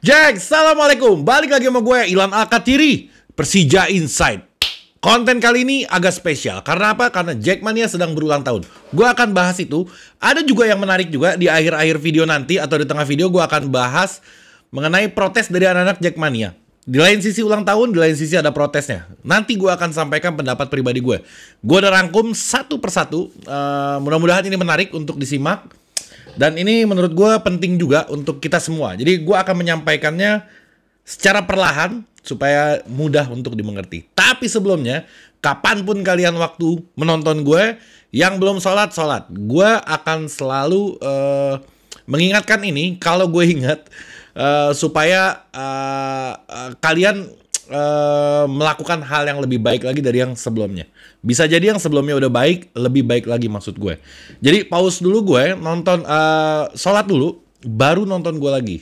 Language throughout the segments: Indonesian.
Jack, assalamualaikum. Balik lagi sama gue, Ilham Alkatiri, Persija Inside. Konten kali ini agak spesial. Karena apa? Karena Jackmania sedang berulang tahun. Gue akan bahas itu. Ada juga yang menarik juga di akhir-akhir video nanti atau di tengah video gue akan bahas mengenai protes dari anak-anak Jackmania. Di lain sisi ulang tahun, di lain sisi ada protesnya. Nanti gue akan sampaikan pendapat pribadi gue. Gue udah rangkum satu persatu. Mudah-mudahan ini menarik untuk disimak. Dan ini menurut gue penting juga untuk kita semua. Jadi gue akan menyampaikannya secara perlahan supaya mudah untuk dimengerti. Tapi sebelumnya, kapanpun kalian waktu menonton gue, yang belum sholat. Gue akan selalu mengingatkan ini, kalau gue ingat, supaya kalian melakukan hal yang lebih baik lagi dari yang sebelumnya. Bisa jadi yang sebelumnya udah baik, lebih baik lagi maksud gue. Jadi pause dulu gue, nonton, sholat dulu, baru nonton gue lagi.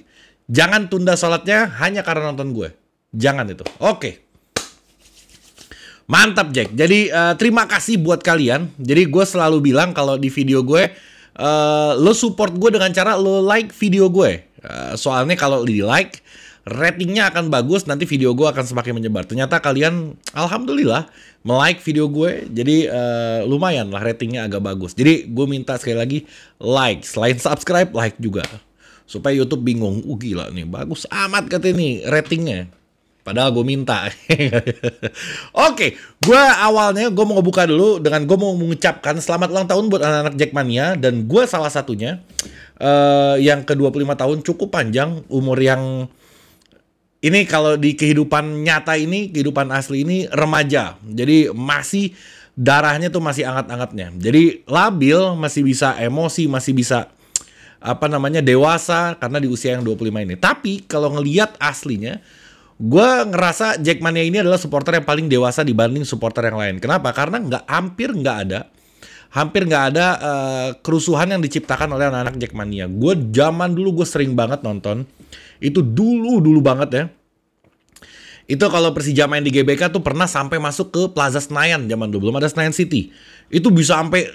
Jangan tunda sholatnya hanya karena nonton gue. Jangan itu. Oke. Mantap Jack. Jadi terima kasih buat kalian. Jadi gue selalu bilang kalau di video gue, lo support gue dengan cara lo like video gue. Soalnya kalau di like, ratingnya akan bagus, nanti video gue akan semakin menyebar. Ternyata kalian, alhamdulillah, like video gue, jadi lumayan lah ratingnya agak bagus. Jadi gue minta sekali lagi, like, selain subscribe, like juga. Supaya YouTube bingung, gila nih, bagus amat katanya nih ratingnya. Padahal gue minta. Oke, gue awalnya gue mau ngebuka dulu dengan gue mau mengucapkan selamat ulang tahun buat anak-anak Jackmania. Dan gue salah satunya, yang ke 25 tahun cukup panjang, umur yang... Ini kalau di kehidupan nyata ini, kehidupan asli ini remaja. Jadi masih darahnya tuh masih anget-angetnya. Jadi labil, masih bisa emosi, masih bisa dewasa karena di usia yang 25 ini. Tapi kalau ngelihat aslinya, gue ngerasa Jackmania ini adalah supporter yang paling dewasa dibanding supporter yang lain. Kenapa? Karena hampir nggak ada kerusuhan yang diciptakan oleh anak-anak Jackmania. Gue zaman dulu gue sering banget nonton. Itu dulu banget ya. Itu kalau Persija main di GBK tuh pernah sampai masuk ke Plaza Senayan zaman dulu. Belum ada Senayan City. Itu bisa sampai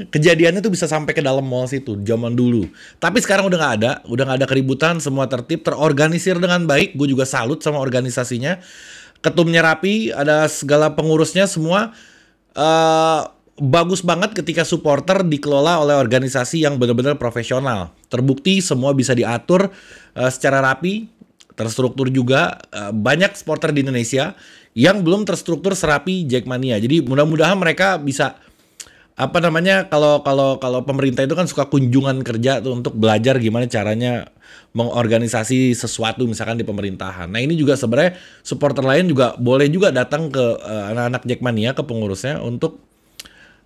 kejadiannya tuh bisa sampai ke dalam mall situ zaman dulu. Tapi sekarang udah nggak ada keributan, semua tertib, terorganisir dengan baik. Gue juga salut sama organisasinya. Ketumnya rapi, ada segala pengurusnya semua. Bagus banget ketika supporter dikelola oleh organisasi yang benar-benar profesional. Terbukti semua bisa diatur secara rapi, terstruktur juga. Banyak supporter di Indonesia yang belum terstruktur serapi Jackmania. Jadi mudah-mudahan mereka bisa kalau pemerintah itu kan suka kunjungan kerja tuh untuk belajar gimana caranya mengorganisasi sesuatu misalkan di pemerintahan. Nah ini juga sebenarnya supporter lain juga boleh juga datang ke anak-anak Jackmania, ke pengurusnya untuk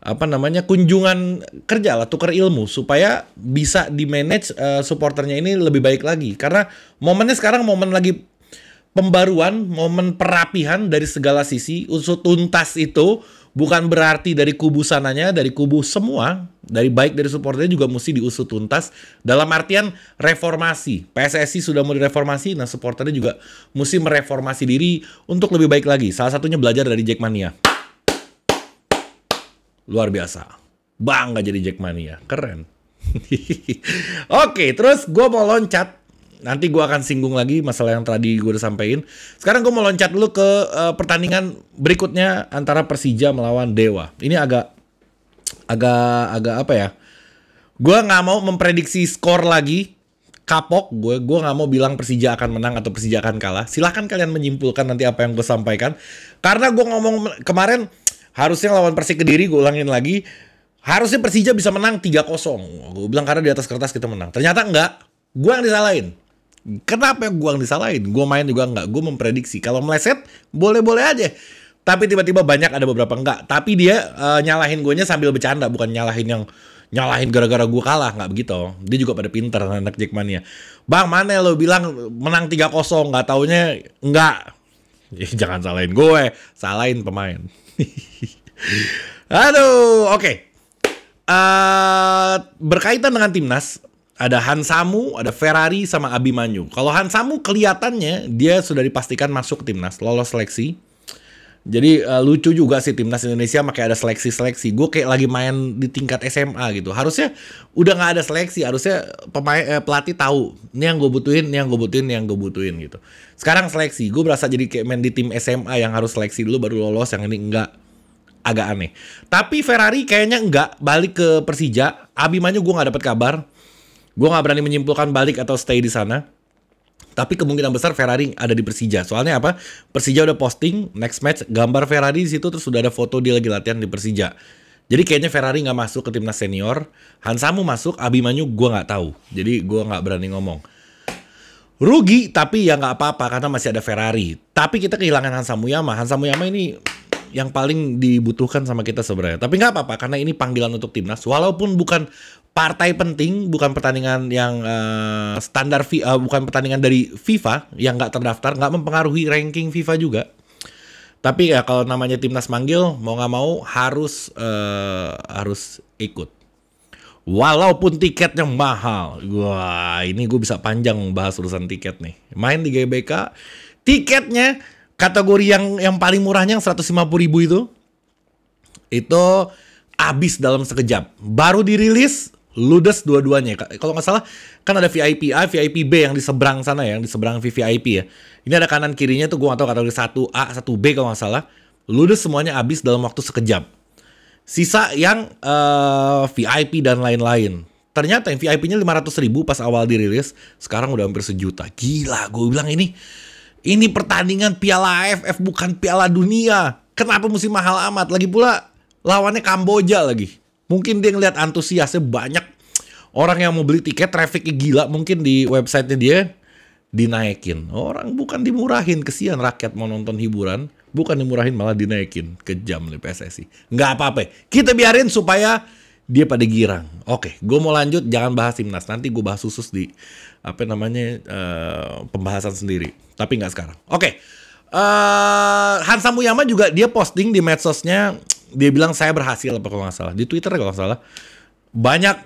kunjungan kerja lah, tukar ilmu supaya bisa di-manage supporternya ini lebih baik lagi. Karena momennya sekarang momen lagi pembaruan, momen perapihan dari segala sisi. Usut tuntas itu bukan berarti dari kubu sananya, dari kubu semua, baik dari supporternya juga mesti diusut tuntas. Dalam artian reformasi. PSSI sudah mau direformasi, nah supporternya juga mesti mereformasi diri untuk lebih baik lagi. Salah satunya belajar dari Jackmania. Luar biasa. Bangga jadi Jackmania. Keren. Oke, terus gue mau loncat. Nanti gue akan singgung lagi masalah yang tadi gue udah sampein. Sekarang gue mau loncat dulu ke pertandingan berikutnya antara Persija melawan Dewa. Ini agak apa ya? Gue nggak mau memprediksi skor lagi. Kapok gue nggak mau bilang Persija akan menang atau Persija akan kalah. Silahkan kalian menyimpulkan nanti apa yang gue sampaikan. Karena gue ngomong kemarin, harusnya lawan Persik Kediri, gue ulangin lagi. Harusnya Persija bisa menang 3-0. Gue bilang karena di atas kertas kita menang. Ternyata enggak. Gue yang disalahin. Kenapa gue yang disalahin? Gue main juga enggak. Gue memprediksi. Kalau meleset, boleh-boleh aja. Tapi tiba-tiba banyak ada beberapa enggak. Tapi dia nyalahin gue sambil bercanda. Bukan nyalahin gara-gara gue kalah. Enggak begitu. Dia juga pada pinter anak Jackmania. Bang, mana lo bilang menang 3-0. Enggak taunya enggak. Jangan salahin gue. Salahin pemain. Aduh, oke. Berkaitan dengan timnas, ada Hansamu, ada Ferrari, sama Abimanyu. Kalau Hansamu kelihatannya dia sudah dipastikan masuk ke timnas, lolos seleksi. Jadi lucu juga sih timnas Indonesia pakai ada seleksi-seleksi. Gue kayak lagi main di tingkat SMA gitu. Harusnya udah nggak ada seleksi. Harusnya pelatih tahu ini yang gue butuhin, ini yang gue butuhin, ini yang gue butuhin gitu. Sekarang seleksi. Gue berasa jadi kayak main di tim SMA yang harus seleksi dulu baru lolos. Yang ini enggak, agak aneh. Tapi Ferrari kayaknya enggak balik ke Persija. Abimanyu gue nggak dapet kabar. Gue nggak berani menyimpulkan balik atau stay di sana. Tapi kemungkinan besar Ferrari ada di Persija. Soalnya apa? Persija udah posting next match gambar Ferrari di situ, terus sudah ada foto dia lagi latihan di Persija. Jadi kayaknya Ferrari nggak masuk ke timnas senior. Hansamu masuk, Abimanyu gue nggak tahu. Jadi gue nggak berani ngomong. Rugi, tapi ya nggak apa-apa karena masih ada Ferrari. Tapi kita kehilangan Hansa Muyama. Hansa Muyama ini yang paling dibutuhkan sama kita sebenarnya. Tapi nggak apa-apa karena ini panggilan untuk timnas. Walaupun bukan partai penting, bukan pertandingan yang standar, bukan pertandingan dari FIFA yang nggak terdaftar, nggak mempengaruhi ranking FIFA juga. Tapi ya kalau namanya timnas manggil, mau nggak mau harus ikut. Walaupun tiketnya mahal. Wah, ini gue bisa panjang bahas urusan tiket nih. Main di GBK, tiketnya kategori yang paling murahnya yang 150.000 itu habis dalam sekejap. Baru dirilis, ludes dua-duanya. Kalau nggak salah kan ada VIP A, VIP B yang di seberang sana ya, yang di seberang VIP ya. Ini ada kanan kirinya tuh gue nggak tahu kategori 1A, 1B kalau nggak salah. Ludes semuanya habis dalam waktu sekejap. Sisa yang VIP dan lain-lain. Ternyata yang VIP-nya 500.000 pas awal dirilis, sekarang udah hampir 1 juta. Gila, gue bilang ini pertandingan Piala AFF bukan Piala Dunia. Kenapa mesti mahal amat? Lagi pula lawannya Kamboja lagi. Mungkin dia ngeliat antusiasnya banyak orang yang mau beli tiket, trafficnya gila, mungkin di websitenya dia dinaikin. Orang bukan dimurahin, kesian rakyat mau nonton hiburan, bukan dimurahin malah dinaikin. Kejam nih PSSI. Nggak apa-apa, kita biarin supaya dia pada girang. Oke, gue mau lanjut, jangan bahas timnas. Nanti gue bahas khusus di pembahasan sendiri. Tapi nggak sekarang. Oke, Hansa Muyama juga dia posting di medsosnya. Dia bilang saya berhasil apa kalau nggak salah. Di Twitter kalau nggak salah. Banyak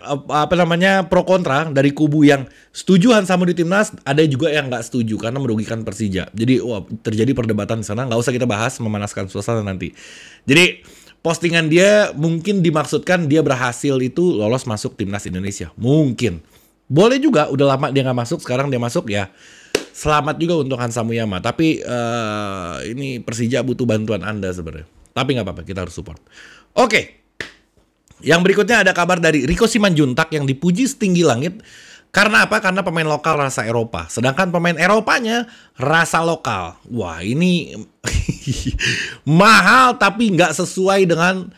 pro kontra dari kubu yang setuju Hansamu di timnas, ada juga yang nggak setuju karena merugikan Persija. Jadi terjadi perdebatan di sana. Nggak usah kita bahas, memanaskan suasana nanti. Jadi postingan dia mungkin dimaksudkan dia berhasil itu lolos masuk timnas Indonesia. Mungkin. Boleh juga, udah lama dia nggak masuk, sekarang dia masuk ya. Selamat juga untuk Hansa Muyama. Tapi ini Persija butuh bantuan Anda sebenarnya. Tapi nggak apa-apa, kita harus support. Oke. Yang berikutnya ada kabar dari Rico Simanjuntak yang dipuji setinggi langit. Karena apa? Karena pemain lokal rasa Eropa. Sedangkan pemain Eropanya rasa lokal. Wah, ini mahal tapi nggak sesuai dengan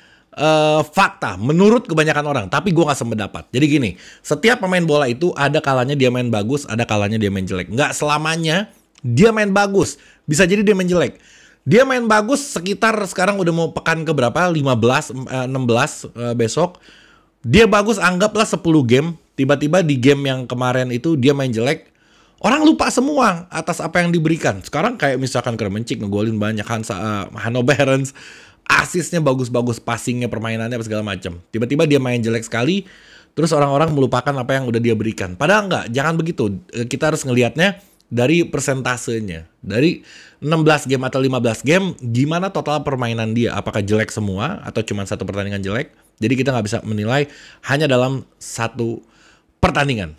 fakta menurut kebanyakan orang. Tapi gue nggak sependapat. Jadi gini, setiap pemain bola itu ada kalanya dia main bagus, ada kalanya dia main jelek. Nggak selamanya dia main bagus. Bisa jadi dia main jelek. Dia main bagus sekitar sekarang udah mau pekan ke berapa? 15, 16 besok. Dia bagus anggaplah 10 game. Tiba-tiba di game yang kemarin itu dia main jelek. Orang lupa semua atas apa yang diberikan. Sekarang kayak misalkan Kremencik ngegolin banyak, Hanno Behrens asisnya bagus-bagus, passingnya, permainannya apa segala macam. Tiba-tiba dia main jelek sekali, terus orang-orang melupakan apa yang udah dia berikan. Padahal enggak, jangan begitu. Kita harus ngelihatnya dari persentasenya. Dari 16 game atau 15 game, gimana total permainan dia? Apakah jelek semua atau cuma satu pertandingan jelek? Jadi kita nggak bisa menilai hanya dalam satu pertandingan.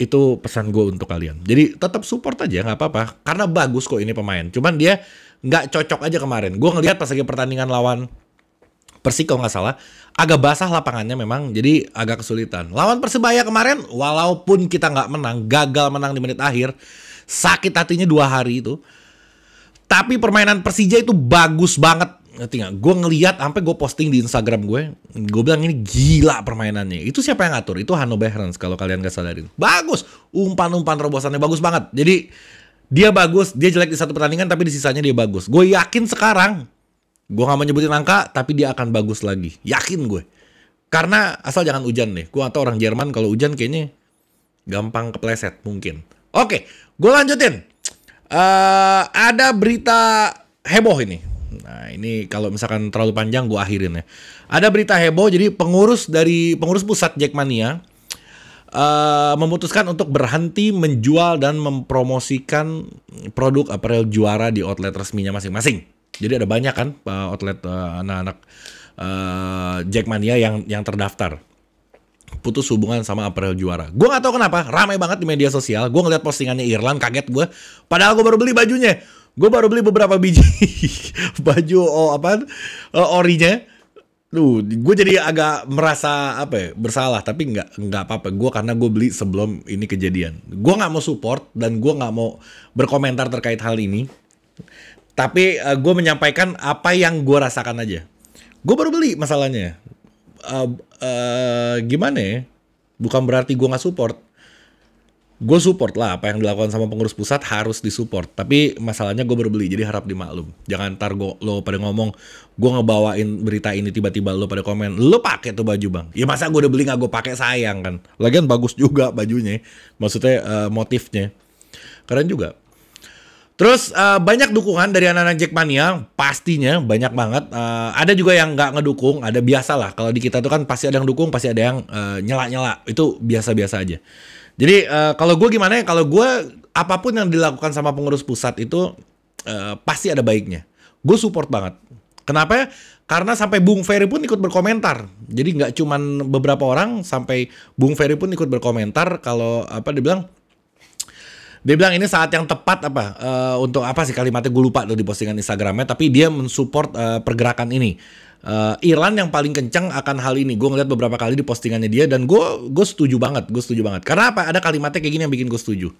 Itu pesan gue untuk kalian. Jadi tetap support aja, nggak apa-apa. Karena bagus kok ini pemain. Cuman dia nggak cocok aja kemarin. Gue ngelihat pas lagi pertandingan lawan Persik kalau nggak salah, agak basah lapangannya memang, jadi agak kesulitan. Lawan Persebaya kemarin, walaupun kita nggak menang, gagal menang di menit akhir, sakit hatinya 2 hari itu. Tapi permainan Persija itu bagus banget. Ngerti nggak? Gue ngeliat, sampai gue posting di Instagram gue bilang ini gila permainannya. Itu siapa yang ngatur? Itu Hanno Behrens kalau kalian nggak sadarin. Bagus, umpan-umpan terobosannya bagus banget. Jadi dia bagus, dia jelek di satu pertandingan tapi di sisanya dia bagus. Gue yakin sekarang, gue gak mau nyebutin angka, tapi dia akan bagus lagi. Yakin gue. Karena asal jangan hujan deh. Gue atau orang Jerman kalau hujan kayaknya gampang kepleset mungkin. Oke, gue lanjutin. Ada berita heboh ini. Nah ini kalau misalkan terlalu panjang gue akhirin ya. Ada berita heboh, jadi pengurus pusat Jackmania memutuskan untuk berhenti menjual dan mempromosikan produk apparel juara di outlet resminya masing-masing. Jadi ada banyak kan outlet anak-anak Jackmania yang terdaftar putus hubungan sama Apparel Juara. Gue nggak tahu kenapa ramai banget di media sosial. Gue ngeliat postingannya Irlan, kaget gue. Padahal gue baru beli bajunya. Gue baru beli beberapa biji baju orinya. Gue jadi agak merasa bersalah, tapi nggak apa-apa. Karena gue beli sebelum ini kejadian. Gue nggak mau support dan gue nggak mau berkomentar terkait hal ini. Tapi gue menyampaikan apa yang gue rasakan aja. Gue baru beli masalahnya. Gimana ya? Bukan berarti gue nggak support. Gue support lah, apa yang dilakukan sama pengurus pusat harus disupport. Tapi masalahnya gue baru beli, jadi harap dimaklum. Jangan ntar lo pada ngomong, gue ngebawain berita ini tiba-tiba lo pada komen, lo pakai tuh baju bang. Ya masa gue udah beli nggak gue pakai, sayang kan. Lagian bagus juga bajunya, maksudnya motifnya keren juga. Terus banyak dukungan dari anak-anak Jackmania, pastinya banyak banget. Ada juga yang nggak ngedukung, ada biasa lah. Kalau di kita tuh kan pasti ada yang dukung, pasti ada yang nyela-nyela. Itu biasa-biasa aja. Jadi kalau gue gimana ya? Kalau gue apapun yang dilakukan sama pengurus pusat itu pasti ada baiknya. Gue support banget. Kenapa? Karena sampai Bung Ferry pun ikut berkomentar. Jadi nggak cuman beberapa orang, sampai Bung Ferry pun ikut berkomentar. Kalau dia bilang ini saat yang tepat untuk apa sih kalimatnya, gue lupa tuh di postingan Instagramnya. Tapi dia mensupport pergerakan ini. Irlan yang paling kencang akan hal ini. Gue ngeliat beberapa kali di postingannya dia dan gue setuju banget. Karena apa? Ada kalimatnya kayak gini yang bikin gue setuju.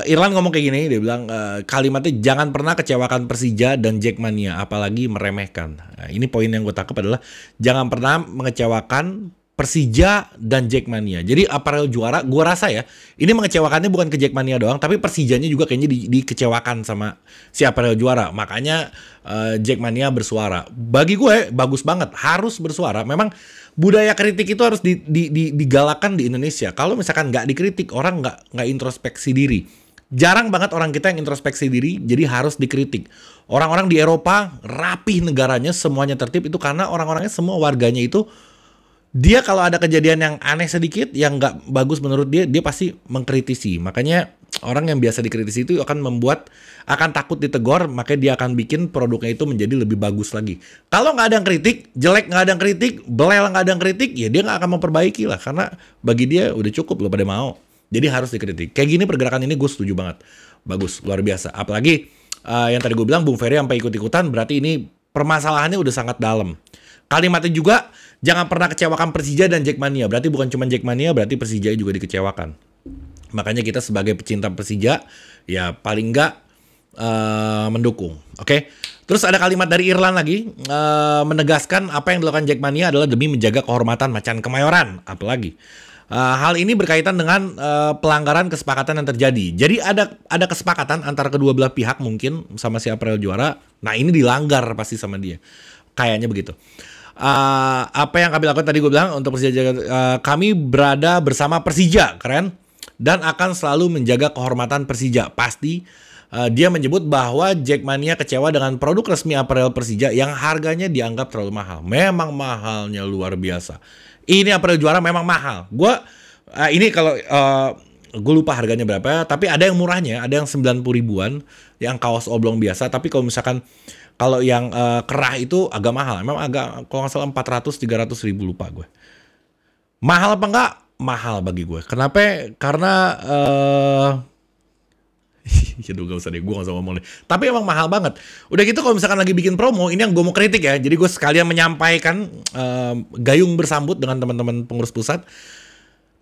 Irlan ngomong kayak gini, dia bilang kalimatnya jangan pernah kecewakan Persija dan Jackmania, apalagi meremehkan. Nah, ini poin yang gue tangkap adalah jangan pernah mengecewakan Persija dan Jackmania. Jadi Apparel Juara, gue rasa ya, ini mengecewakannya bukan ke Jackmania doang, tapi Persijanya juga kayaknya dikecewakan sama si Apparel Juara. Makanya Jackmania bersuara. Bagi gue bagus banget, harus bersuara. Memang budaya kritik itu harus digalakkan di Indonesia. Kalau misalkan nggak dikritik, orang nggak introspeksi diri. Jarang banget orang kita yang introspeksi diri, jadi harus dikritik. Orang-orang di Eropa rapih negaranya, semuanya tertib, itu karena orang-orangnya semua warganya itu, dia kalau ada kejadian yang aneh sedikit, yang nggak bagus menurut dia pasti mengkritisi. Makanya orang yang biasa dikritisi itu akan takut ditegur, makanya dia akan bikin produknya itu menjadi lebih bagus lagi. Kalau nggak ada yang kritik, jelek nggak ada yang kritik, belel nggak ada yang kritik, ya dia nggak akan memperbaiki lah. Karena bagi dia udah cukup, lo pada mau. Jadi harus dikritik. Kayak gini pergerakan ini gue setuju banget. Bagus, luar biasa. Apalagi yang tadi gue bilang Bung Ferry sampai ikut-ikutan, berarti ini permasalahannya udah sangat dalam. Kalimatnya juga, jangan pernah kecewakan Persija dan Jackmania. Berarti bukan cuma Jackmania, berarti Persija juga dikecewakan. Makanya kita sebagai pecinta Persija, ya paling nggak mendukung. Oke? Terus ada kalimat dari Irlan lagi, menegaskan apa yang dilakukan Jackmania adalah demi menjaga kehormatan Macan Kemayoran. Apalagi hal ini berkaitan dengan pelanggaran kesepakatan yang terjadi. Jadi ada kesepakatan antara kedua belah pihak mungkin sama si Apparel Juara. Nah ini dilanggar pasti sama dia. Kayaknya begitu. Apa yang kami lakukan tadi gue bilang untuk Persija, kami berada bersama Persija, keren, dan akan selalu menjaga kehormatan Persija. Pasti dia menyebut bahwa Jackmania kecewa dengan produk resmi Apparel Persija yang harganya dianggap terlalu mahal. Memang mahalnya luar biasa. Ini Apparel Juara memang mahal. Ini kalau gue lupa harganya berapa, tapi ada yang murahnya, ada yang 90 ribuan, yang kaos oblong biasa. Tapi kalau yang kerah itu agak mahal. Memang agak, kalau nggak salah 400-300 ribu, lupa gue. Mahal apa enggak? Mahal bagi gue. Kenapa? Karena Aduh gak usah deh, gue gak usah ngomong deh. Tapi emang mahal banget. Udah gitu kalau misalkan lagi bikin promo, ini yang gue mau kritik ya. Jadi gue sekalian menyampaikan gayung bersambut dengan teman-teman pengurus pusat.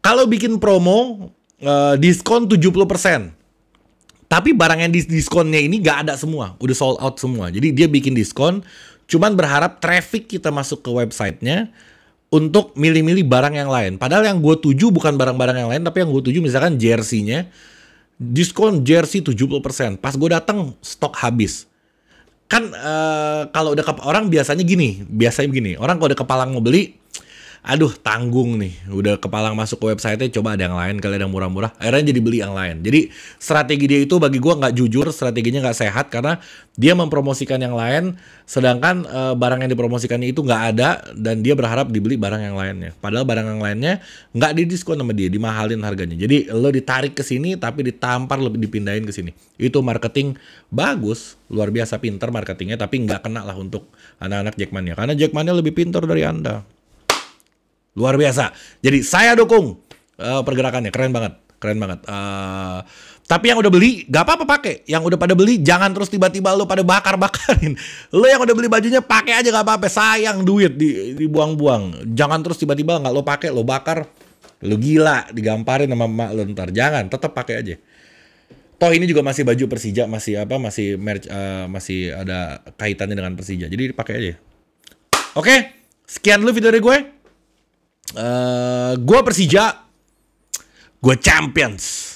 Kalau bikin promo diskon 70%. Tapi barang yang diskonnya ini gak ada semua, udah sold out semua. Jadi dia bikin diskon, cuman berharap traffic kita masuk ke websitenya untuk milih-milih barang yang lain. Padahal yang gue tuju bukan barang-barang yang lain, tapi yang gue tuju misalkan jersey-nya, diskon jersey 70%. Pas gue datang stok habis. Kan kalau udah orang biasanya begini, orang kalau udah kepalang mau beli, aduh tanggung nih, udah kepalang masuk ke website-nya, coba ada yang lain kali, ada yang murah-murah, akhirnya jadi beli yang lain. Jadi strategi dia itu bagi gua nggak jujur, strateginya nggak sehat karena dia mempromosikan yang lain, sedangkan barang yang dipromosikannya itu nggak ada dan dia berharap dibeli barang yang lainnya. Padahal barang yang lainnya nggak didiskon sama dia, dimahalin harganya. Jadi lo ditarik ke sini tapi ditampar, lebih dipindahin ke sini. Itu marketing bagus, luar biasa pinter marketingnya, tapi nggak kena lah untuk anak-anak Jackmania karena Jackmania lebih pintar dari Anda. Luar biasa. Jadi saya dukung pergerakannya, keren banget, keren banget. Tapi yang udah beli, gak apa-apa pakai. Yang udah pada beli, jangan terus tiba-tiba lo pada bakar-bakarin. Lo yang udah beli bajunya pakai aja gak apa-apa. Sayang duit dibuang-buang. Jangan terus tiba-tiba nggak lo pakai, lo bakar, lo gila, digamparin sama emak lo ntar. Jangan, tetap pakai aja. Toh ini juga masih baju Persija, masih merch, masih ada kaitannya dengan Persija. Jadi dipakai aja. Oke, sekian dulu video dari gue. Gue Persija, gue champions.